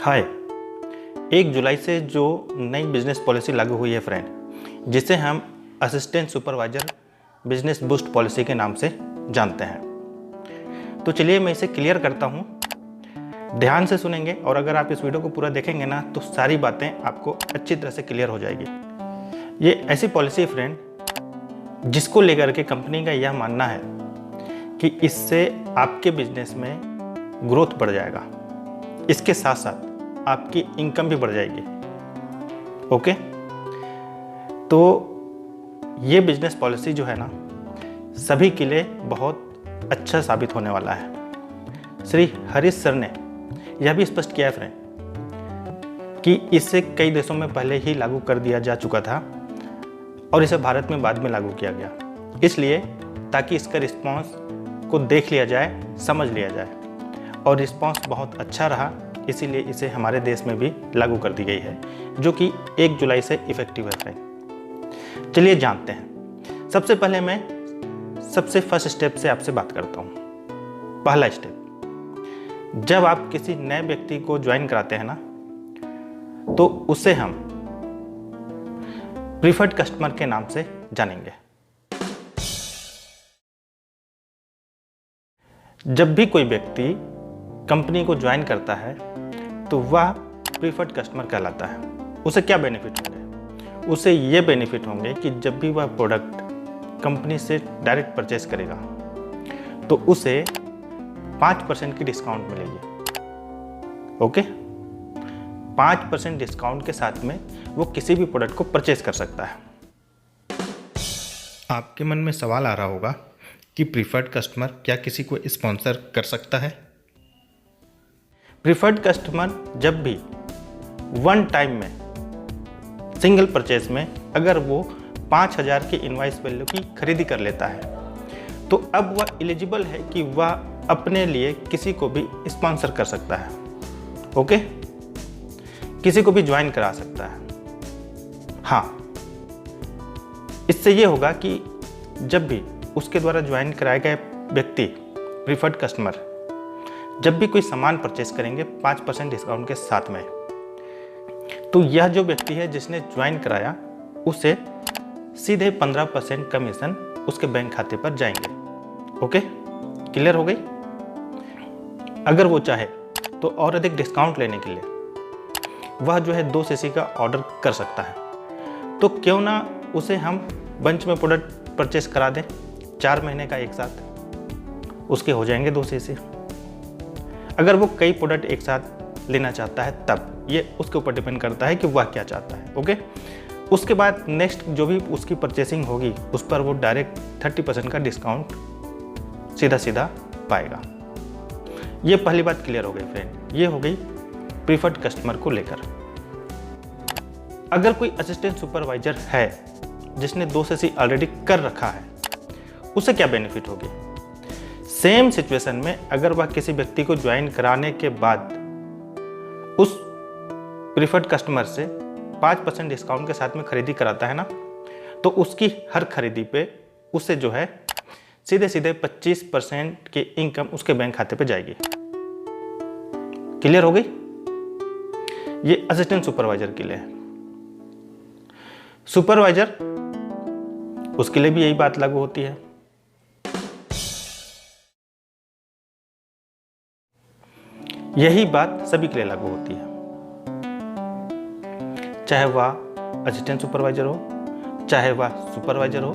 हाय। 1 जुलाई से जो नई बिजनेस पॉलिसी लागू हुई है फ्रेंड, जिसे हम assistant supervisor business boost policy के नाम से जानते हैं। तो चलिए मैं इसे क्लियर करता हूँ। ध्यान से सुनेंगे और अगर आप इस वीडियो को पूरा देखेंगे ना तो सारी बातें आपको अच्छी तरह से क्लियर हो जाएगी। ये ऐसी पॉलिसी है फ्रेंड जिसको लेकर के कंपनी का यह मानना है कि इससे आपके बिजनेस में ग्रोथ बढ़ जाएगा, इसके साथ साथ आपकी इनकम भी बढ़ जाएगी। ओके, तो ये बिजनेस पॉलिसी जो है ना सभी के लिए बहुत अच्छा साबित होने वाला है। श्री हरीश सर ने यह भी स्पष्ट किया है फ्रेंड कि इसे कई देशों में पहले ही लागू कर दिया जा चुका था और इसे भारत में बाद में लागू किया गया, इसलिए ताकि इसका रिस्पांस को देख लिया जाए, समझ लिया जाए, और रिस्पांस बहुत अच्छा रहा, इसीलिए इसे हमारे देश में भी लागू कर दी गई है, जो कि 1 जुलाई से इफेक्टिव है फ्रेंड। चलिए जानते हैं। सबसे पहले मैं सबसे फर्स्ट स्टेप से आपसे बात करता हूँ। पहला स्टेप, जब आप किसी नए व्यक्ति को ज्वाइन कराते हैं ना तो उसे हम प्रीफर्ड कस्टमर के नाम से जानेंगे। जब भी कोई व्यक्ति कंपनी को ज्वाइन करता है तो वह प्रीफर्ड कस्टमर कहलाता है। उसे क्या बेनिफिट होंगे? उसे ये बेनिफिट होंगे कि जब भी वह प्रोडक्ट कंपनी से डायरेक्ट परचेस करेगा तो उसे 5% की डिस्काउंट मिलेगी। ओके, 5% डिस्काउंट के साथ में वो किसी भी प्रोडक्ट को परचेस कर सकता है। आपके मन में सवाल आ रहा होगा कि प्रीफर्ड कस्टमर क्या किसी को स्पॉन्सर कर सकता है? प्रीफर्ड कस्टमर जब भी वन टाइम में सिंगल परचेज में अगर वो 5,000 की इनवॉइस वैल्यू की खरीदी कर लेता है तो अब वह एलिजिबल है कि वह अपने लिए किसी को भी स्पॉन्सर कर सकता है। ओके, किसी को भी ज्वाइन करा सकता है। हाँ, इससे ये होगा कि जब भी उसके द्वारा ज्वाइन कराए गए व्यक्ति प्रीफर्ड कस्टमर जब भी कोई सामान परचेस करेंगे 5% डिस्काउंट के साथ में, तो यह जो व्यक्ति है जिसने ज्वाइन कराया उसे सीधे 15% कमीशन उसके बैंक खाते पर जाएंगे। ओके, क्लियर हो गई? अगर वो चाहे तो और अधिक डिस्काउंट लेने के लिए वह जो है 2 सीसी का ऑर्डर कर सकता है। तो क्यों ना उसे हम बंच में प्रोडक्ट परचेस करा दें 4 महीने का एक साथ, उसके हो जाएंगे 2 सीसी। अगर वो कई प्रोडक्ट एक साथ लेना चाहता है तब ये उसके ऊपर डिपेंड करता है कि वह क्या चाहता है। ओके, उसके बाद नेक्स्ट जो भी उसकी परचेसिंग होगी उस पर वो डायरेक्ट 30% का डिस्काउंट सीधा सीधा पाएगा। ये पहली बात क्लियर हो गई फ्रेंड। ये हो गई प्रीफर्ड कस्टमर को लेकर। अगर कोई असिस्टेंट सुपरवाइजर है जिसने 2 सीसी ऑलरेडी कर रखा है, उसे क्या बेनिफिट होगी? सेम सिचुएशन में अगर वह किसी व्यक्ति को ज्वाइन कराने के बाद उस प्रीफर्ड कस्टमर से 5% डिस्काउंट के साथ में खरीदी कराता है ना, तो उसकी हर खरीदी पे उससे जो है सीधे सीधे 25% की इनकम उसके बैंक खाते पे जाएगी। क्लियर हो गई? ये असिस्टेंट सुपरवाइजर के लिए है। सुपरवाइजर, उसके लिए भी यही बात लागू होती है। यही बात सभी के लिए लागू होती है, चाहे वह असिस्टेंट सुपरवाइजर हो, चाहे वह सुपरवाइजर हो,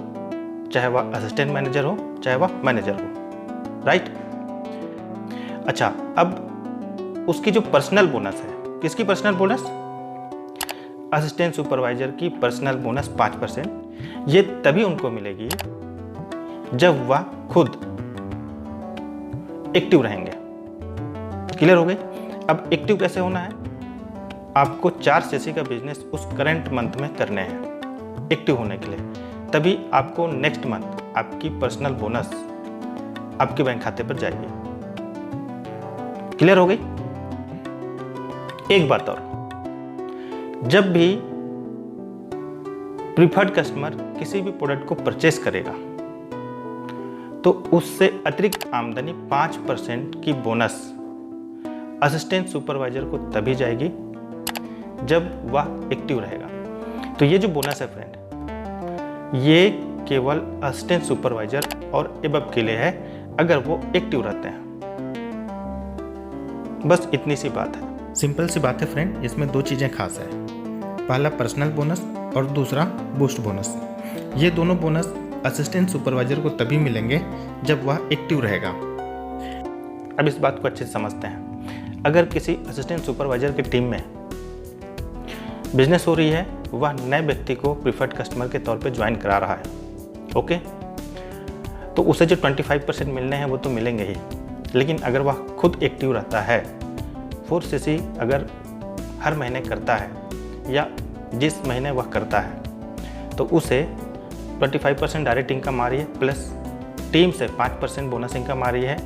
चाहे वह असिस्टेंट मैनेजर हो, चाहे वह मैनेजर हो। राइट? अच्छा, अब उसकी जो पर्सनल बोनस है, किसकी पर्सनल बोनस? असिस्टेंट सुपरवाइजर की पर्सनल बोनस 5%। ये तभी उनको मिलेगी जब वह खुद एक्टिव रहेंगे। क्लियर हो गई? अब एक्टिव कैसे होना है? आपको 4 सीसी का बिजनेस उस करंट मंथ में करने हैं एक्टिव होने के लिए, तभी आपको नेक्स्ट मंथ आपकी पर्सनल बोनस आपके बैंक खाते पर जाएगी। क्लियर हो गई? एक बात और, जब भी प्रीफर्ड कस्टमर किसी भी प्रोडक्ट को परचेस करेगा तो उससे अतिरिक्त आमदनी 5% की बोनस असिस्टेंट सुपरवाइजर को तभी जाएगी जब वह एक्टिव रहेगा। तो ये जो बोनस है फ्रेंड, ये केवल असिस्टेंट सुपरवाइजर और एबव के लिए है अगर वो एक्टिव रहते हैं। बस इतनी सी बात है, सिंपल सी बात है फ्रेंड। इसमें दो चीज़ें खास है, पहला पर्सनल बोनस और दूसरा बूस्ट बोनस। ये दोनों बोनस असिस्टेंट सुपरवाइजर को तभी मिलेंगे जब वह एक्टिव रहेगा। अब इस बात को अच्छे से समझते हैं। अगर किसी असिस्टेंट सुपरवाइजर की टीम में बिजनेस हो रही है, वह नए व्यक्ति को प्रीफर्ड कस्टमर के तौर पे ज्वाइन करा रहा है, ओके, तो उसे जो 25% मिलने हैं वो तो मिलेंगे ही। लेकिन अगर वह खुद एक्टिव रहता है, 4CC अगर हर महीने करता है या जिस महीने वह करता है, तो उसे 25% डायरेक्ट इनकम आ रही है, प्लस टीम से 5% बोनस इनकम आ रही है,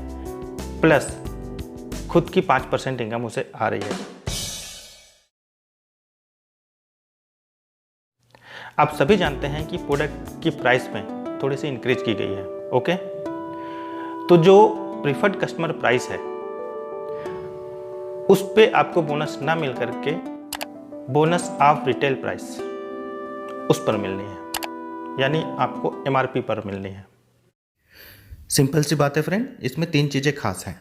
प्लस खुद की 5% इनकम उसे आ रही है। आप सभी जानते हैं कि प्रोडक्ट की प्राइस में थोड़ी सी इंक्रीज की गई है, ओके। तो जो प्रीफर्ड कस्टमर प्राइस है उस पे आपको बोनस ना मिल करके बोनस ऑफ रिटेल प्राइस उस पर मिलनी है, यानी आपको MRP पर मिलनी है। सिंपल सी बात है फ्रेंड, इसमें तीन चीज़ें खास हैं,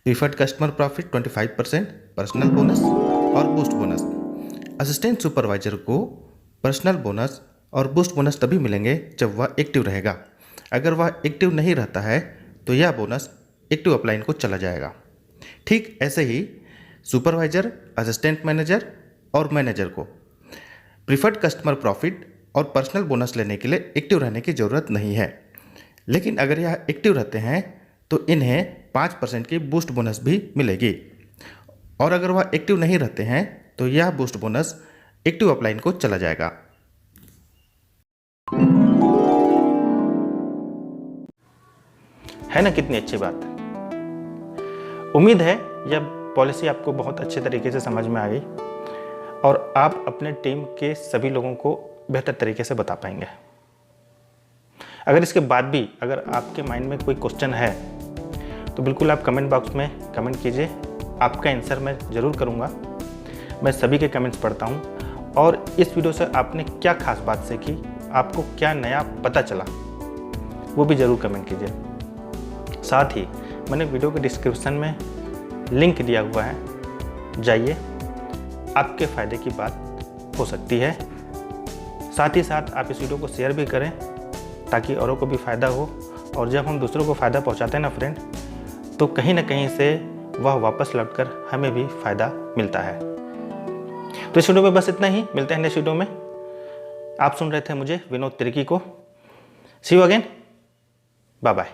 preferred customer profit 25%, personal bonus और बूस्ट बोनस। असिस्टेंट सुपरवाइजर को पर्सनल बोनस और बूस्ट बोनस तभी मिलेंगे जब वह एक्टिव रहेगा। अगर वह एक्टिव नहीं रहता है तो यह बोनस एक्टिव अपलाइन को चला जाएगा। ठीक ऐसे ही सुपरवाइजर, असिस्टेंट मैनेजर और मैनेजर को प्रीफर्ड कस्टमर प्रॉफिट और पर्सनल बोनस लेने के लिए एक्टिव रहने की ज़रूरत नहीं है। लेकिन अगर यह एक्टिव रहते हैं तो इन्हें 5% की बूस्ट बोनस भी मिलेगी, और अगर वह एक्टिव नहीं रहते हैं तो यह बूस्ट बोनस एक्टिव अपलाइन को चला जाएगा। है ना कितनी अच्छी बात। उम्मीद है यह पॉलिसी आपको बहुत अच्छे तरीके से समझ में आ गई और आप अपने टीम के सभी लोगों को बेहतर तरीके से बता पाएंगे। अगर इसके बाद भी अगर आपके माइंड में कोई क्वेश्चन है तो बिल्कुल आप कमेंट बॉक्स में कमेंट कीजिए, आपका आंसर मैं ज़रूर करूँगा। मैं सभी के कमेंट्स पढ़ता हूँ और इस वीडियो से आपने क्या खास बात सीखी, आपको क्या नया पता चला, वो भी ज़रूर कमेंट कीजिए। साथ ही मैंने वीडियो के डिस्क्रिप्शन में लिंक दिया हुआ है, जाइए, आपके फ़ायदे की बात हो सकती है। साथ ही साथ आप इस वीडियो को शेयर भी करें ताकि औरों को भी फ़ायदा हो, और जब हम दूसरों को फ़ायदा पहुंचाते हैं ना फ्रेंड, तो कहीं ना कहीं से वह वापस लौटकर हमें भी फ़ायदा मिलता है। तो इस वीडियो में बस इतना ही, मिलते हैं नेक्स्ट वीडियो में। आप सुन रहे थे मुझे विनोद तिर्की को। सी यू अगेन, बाय बाय।